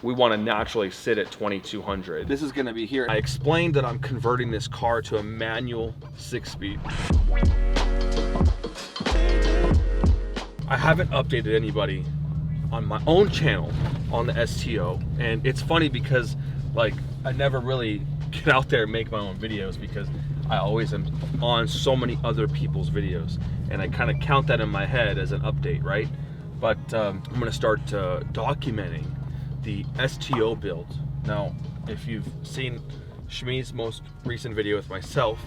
we want to naturally sit at 2200. This is going to be here. I explained that I'm converting this car to a manual 6-speed. I haven't updated anybody on my own channel on the STO, and it's funny because like I never really get out there and make my own videos because I always am on so many other people's videos, and I kind of count that in my head as an update, right? But I'm gonna start documenting the STO build. Now, if you've seen Shmi's most recent video with myself,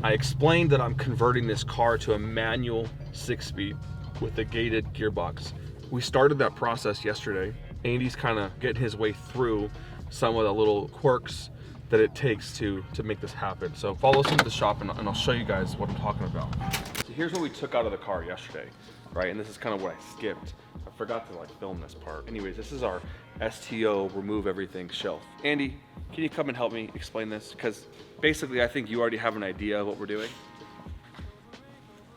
I explained that I'm converting this car to a manual 6-speed with a gated gearbox. We started that process yesterday. Andy's kind of getting his way through some of the little quirks that it takes to make this happen. So follow us into the shop and I'll show you guys what I'm talking about. So here's what we took out of the car yesterday, right? And this is kind of what I skipped. I forgot to like film this part. Anyways, this is our STO remove everything shelf. Andy, can you come and help me explain this? Because basically I think you already have an idea of what we're doing.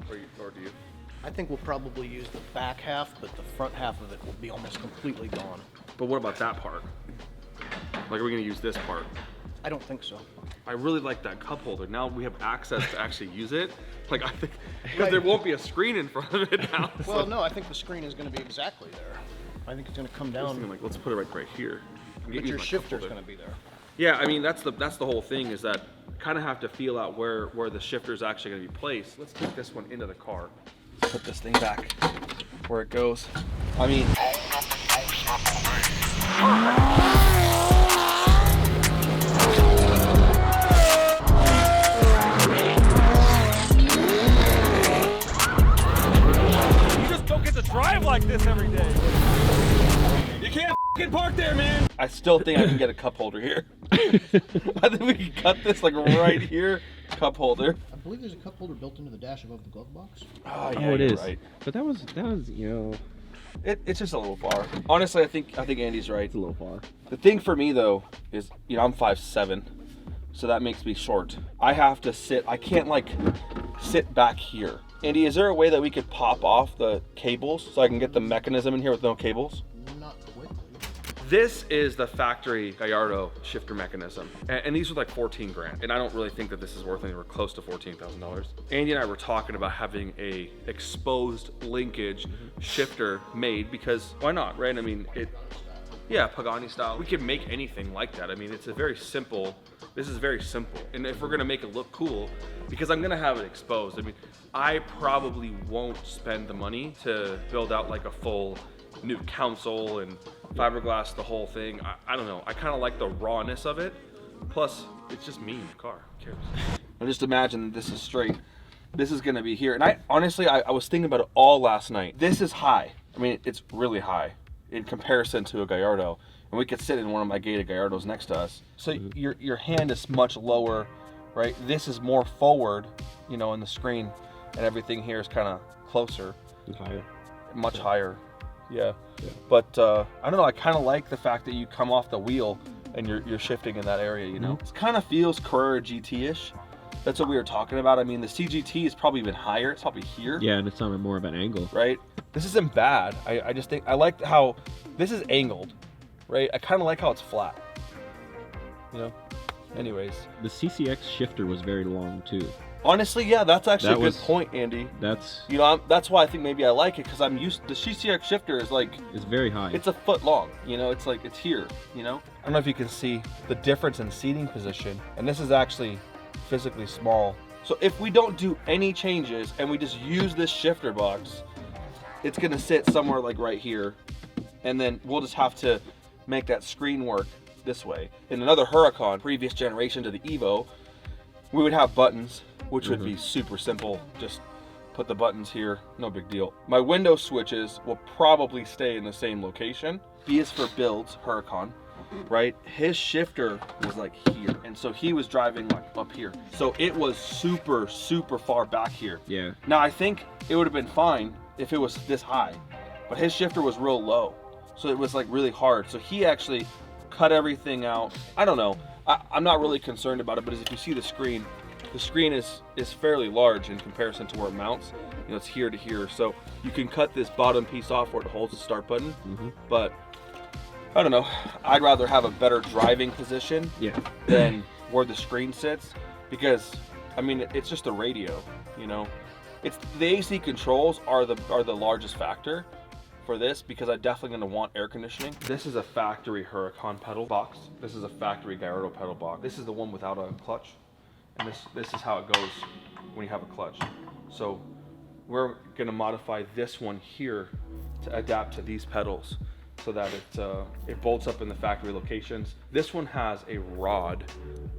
Or do you? I think we'll probably use the back half, but the front half of it will be almost completely gone. But what about that part? Like, are we gonna use this part? I don't think so. I really like that cup holder. Now we have access to actually use it. Like, I think, because there won't be a screen in front of it now. So. Well, no, I think the screen is gonna be exactly there. I think it's gonna come down. Thinking, like, let's put it right here. But your shifter's gonna be there. Yeah, I mean, that's the whole thing, is that kind of have to feel out where the shifter's actually gonna be placed. Let's take this one into the car. Put this thing back where it goes. I mean, you just don't get to drive like this every day. You can't f***ing park there, man. I still think I can get a cup holder here. I think we can cut this like right here. Cup holder. I believe there's a cup holder built into the dash above the glove box. Oh, yeah, it is. Right. But that was you know. It's just a little far. Honestly, I think Andy's right. It's a little far. The thing for me though is, you know, I'm 5'7", so that makes me short. I have to sit. I can't like sit back here. Andy, is there a way that we could pop off the cables so I can get the mechanism in here with no cables? Not quickly. This is the factory Gallardo shifter mechanism, and these are like 14 grand, and I don't really think that this is worth anywhere close to $14,000. Andy and I were talking about having a exposed linkage shifter made, because why not, right? I mean, yeah, Pagani style. We can make anything like that. I mean, it's a very simple, this is very simple, and if we're gonna make it look cool, because I'm gonna have it exposed, I mean, I probably won't spend the money to build out like a full new console and fiberglass, the whole thing. I don't know. I kind of like the rawness of it. Plus, it's just me in the car. Who cares? I just imagine this is straight. This is going to be here. And I honestly, I was thinking about it all last night. This is high. I mean, it's really high in comparison to a Gallardo. And we could sit in one of my gated Gallardos next to us. So your hand is much lower, right? This is more forward, you know, in the screen. And everything here is kind of closer. And higher. Much higher. Yeah. But I don't know, I kind of like the fact that you come off the wheel and you're shifting in that area, you know? It kind of feels Carrera GT-ish. That's what we were talking about. I mean, the CGT is probably even higher. It's probably here. Yeah, and it's on more of an angle. Right? This isn't bad. I just think, I like how this is angled, right? I kind of like how it's flat, you know? Anyways. The CCX shifter was very long too. Honestly, yeah, that's actually a good point, Andy. That's, you know, that's why I think maybe I like it, because I'm used, the CCX shifter is like, it's very high. It's a foot long, you know, it's like, it's here, you know? I don't know if you can see the difference in seating position, and this is actually physically small. So if we don't do any changes and we just use this shifter box, it's gonna sit somewhere like right here, and then we'll just have to make that screen work this way. In another Huracan, previous generation to the Evo, we would have buttons, which would be super simple. Just put the buttons here, no big deal. My window switches will probably stay in the same location. B is for builds, Huracan, right? His shifter was like here, and so he was driving like up here. So it was super, super far back here. Yeah. Now I think it would have been fine if it was this high, but his shifter was real low. So it was like really hard. So he actually cut everything out. I don't know. I'm not really concerned about it, but as if you see the screen is fairly large in comparison to where it mounts. You know, it's here to here. So you can cut this bottom piece off where it holds the start button. But I don't know. I'd rather have a better driving position than where the screen sits, because I mean it's just a radio, you know. It's the AC controls are the largest factor for this, because I'm definitely going to want air conditioning. This is a factory Huracan pedal box. This is a factory Gallardo pedal box. This is the one without a clutch, and this is how it goes when you have a clutch. So we're going to modify this one here to adapt to these pedals, so that it bolts up in the factory locations. This one has a rod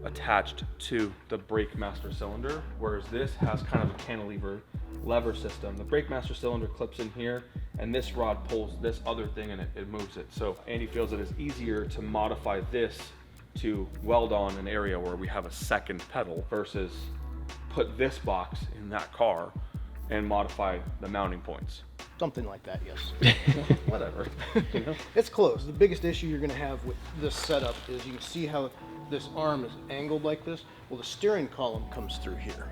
attached to the brake master cylinder, whereas this has kind of a cantilever lever system. The brake master cylinder clips in here, and this rod pulls this other thing and it moves it. So Andy feels it is easier to modify this to weld on an area where we have a second pedal, versus put this box in that car and modify the mounting points. Something like that, yes. Whatever. You know? It's close. The biggest issue you're going to have with this setup is you can see how this arm is angled like this. Well, the steering column comes through here.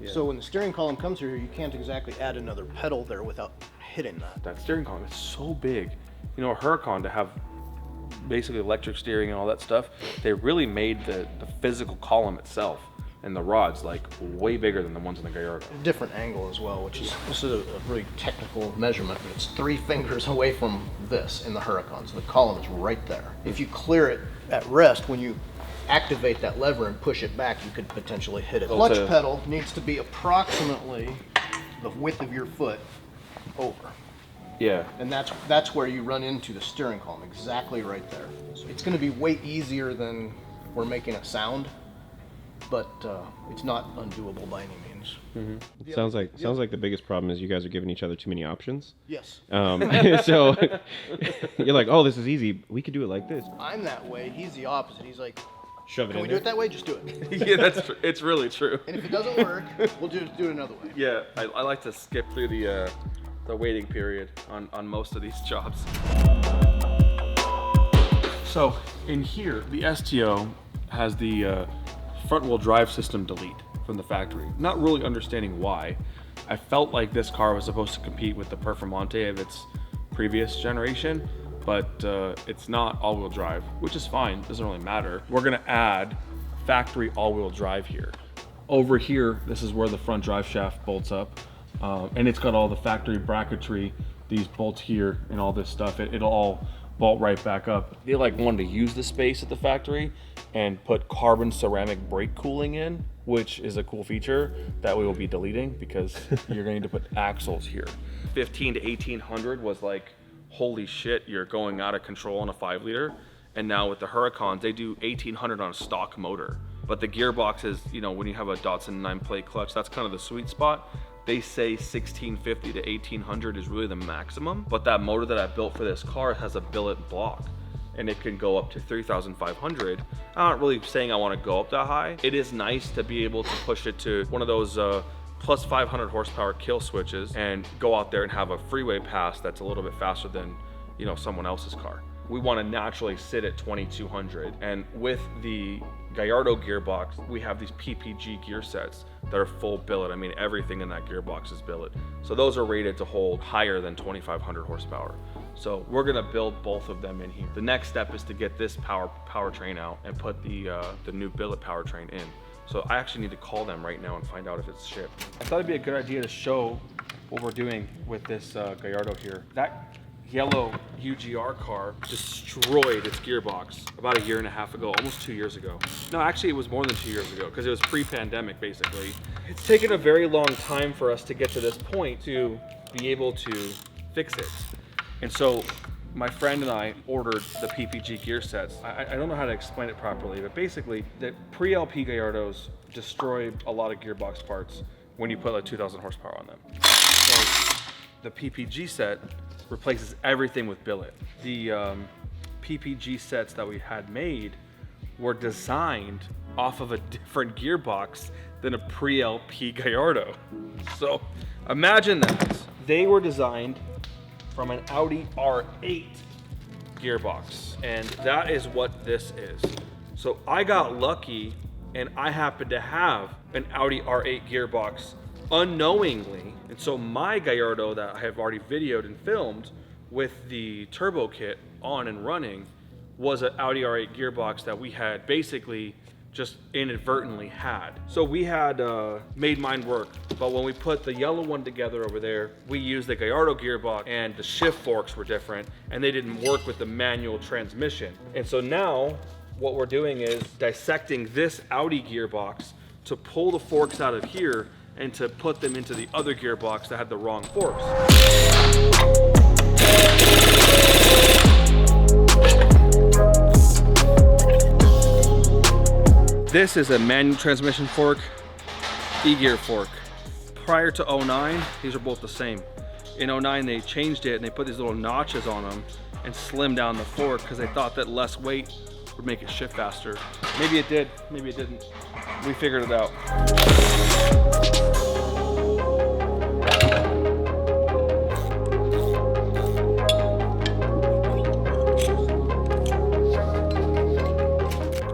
Yeah. So when the steering column comes through here, you can't exactly add another pedal there without hitting that. That steering column is so big. You know, a Huracan, to have basically electric steering and all that stuff, they really made the physical column itself and the rods like way bigger than the ones in the Gallardo. Different angle as well, which is, this is a really technical measurement, but it's 3 fingers away from this in the Huracan, so the column is right there. If you clear it at rest, when you activate that lever and push it back, you could potentially hit it. Clutch pedal needs to be approximately the width of your foot over. Yeah. And that's where you run into the steering column, exactly right there. So it's going to be way easier than we're making it sound, but it's not undoable by any means. Mm-hmm. Sounds like the biggest problem is you guys are giving each other too many options. Yes. So you're like, oh, this is easy. We could do it like this. I'm that way. He's the opposite. He's like, shove it can in we do it that way? Just do it. Yeah, it's really true. And if it doesn't work, we'll do it another way. Yeah, I like to skip through the waiting period on most of these jobs. So in here, the STO has the front wheel drive system delete from the factory. Not really understanding why. I felt like this car was supposed to compete with the Performante of its previous generation, but it's not all-wheel drive, which is fine, doesn't really matter. We're gonna add factory all-wheel drive here. Over here, this is where the front drive shaft bolts up, and it's got all the factory bracketry, these bolts here and all this stuff. It'll all bolt right back up. They like wanted to use the space at the factory and put carbon ceramic brake cooling in, which is a cool feature that we will be deleting because you're going to put axles here. 15 to 1800 was like, holy shit, you're going out of control on a 5-liter. And now with the Huracans, they do 1800 on a stock motor. But the gearbox is, you know, when you have a Datsun 9-plate clutch, that's kind of the sweet spot. They say 1650 to 1800 is really the maximum, but that motor that I built for this car has a billet block and it can go up to 3,500. I'm not really saying I want to go up that high. It is nice to be able to push it to one of those plus 500 horsepower kill switches and go out there and have a freeway pass that's a little bit faster than, you know, someone else's car. We want to naturally sit at 2200, and with the Gallardo gearbox, we have these PPG gear sets that are full billet. I mean, everything in that gearbox is billet. So those are rated to hold higher than 2,500 horsepower. So we're gonna build both of them in here. The next step is to get this powertrain out and put the new billet powertrain in. So I actually need to call them right now and find out if it's shipped. I thought it'd be a good idea to show what we're doing with this Gallardo here. That yellow UGR car destroyed its gearbox about 1.5 years ago, almost 2 years ago. No, actually it was more than 2 years ago because it was pre-pandemic basically. It's taken a very long time for us to get to this point to be able to fix it. And so my friend and I ordered the PPG gear sets. I don't know how to explain it properly, but basically the pre-LP Gallardos destroy a lot of gearbox parts when you put like 2,000 horsepower on them. So the PPG set replaces everything with billet. The PPG sets that we had made were designed off of a different gearbox than a pre-LP Gallardo. So imagine that. They were designed from an Audi R8 gearbox, and that is what this is. So I got lucky and I happened to have an Audi R8 gearbox unknowingly, and so my Gallardo that I have already videoed and filmed with the turbo kit on and running was an Audi R8 gearbox that we had basically just inadvertently had. So we had made mine work, but when we put the yellow one together over there, we used the Gallardo gearbox and the shift forks were different and they didn't work with the manual transmission. And so now what we're doing is dissecting this Audi gearbox to pull the forks out of here and to put them into the other gearbox that had the wrong forks. This is a manual transmission fork, e-gear fork. Prior to 09, these are both the same. In 09, they changed it and they put these little notches on them and slimmed down the fork because they thought that less weight would make it shift faster. Maybe it did, maybe it didn't. We figured it out.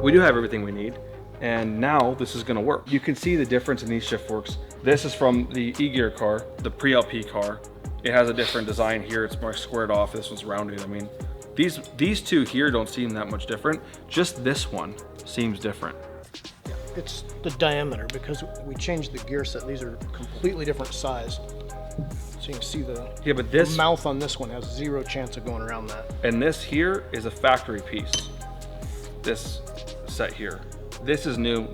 We do have everything we need. And now this is gonna work. You can see the difference in these shift forks. This is from the e-gear car, the pre-LP car. It has a different design here. It's more squared off. This one's rounded. I mean, these two here don't seem that much different. Just this one seems different. It's the diameter because we changed the gear set. These are completely different size. So you can see the mouth on this one has zero chance of going around that. And this here is a factory piece. This set here. This is new,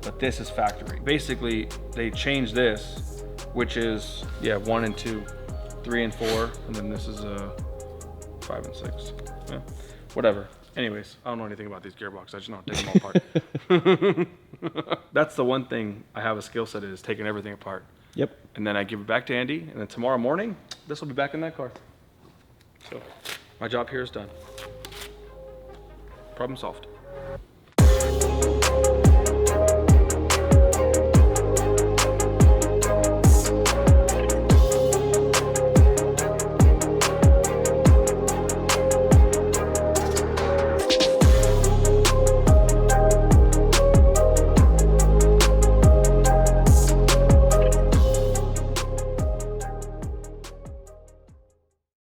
but this is factory. Basically, they changed this, which is, 1 and 2, 3 and 4, and then this is 5 and 6. Yeah, whatever. Anyways, I don't know anything about these gearboxes. I just know how to take them all apart. That's the one thing I have a skill set is taking everything apart. Yep. And then I give it back to Andy, and then tomorrow morning, this will be back in that car. So, my job here is done. Problem solved.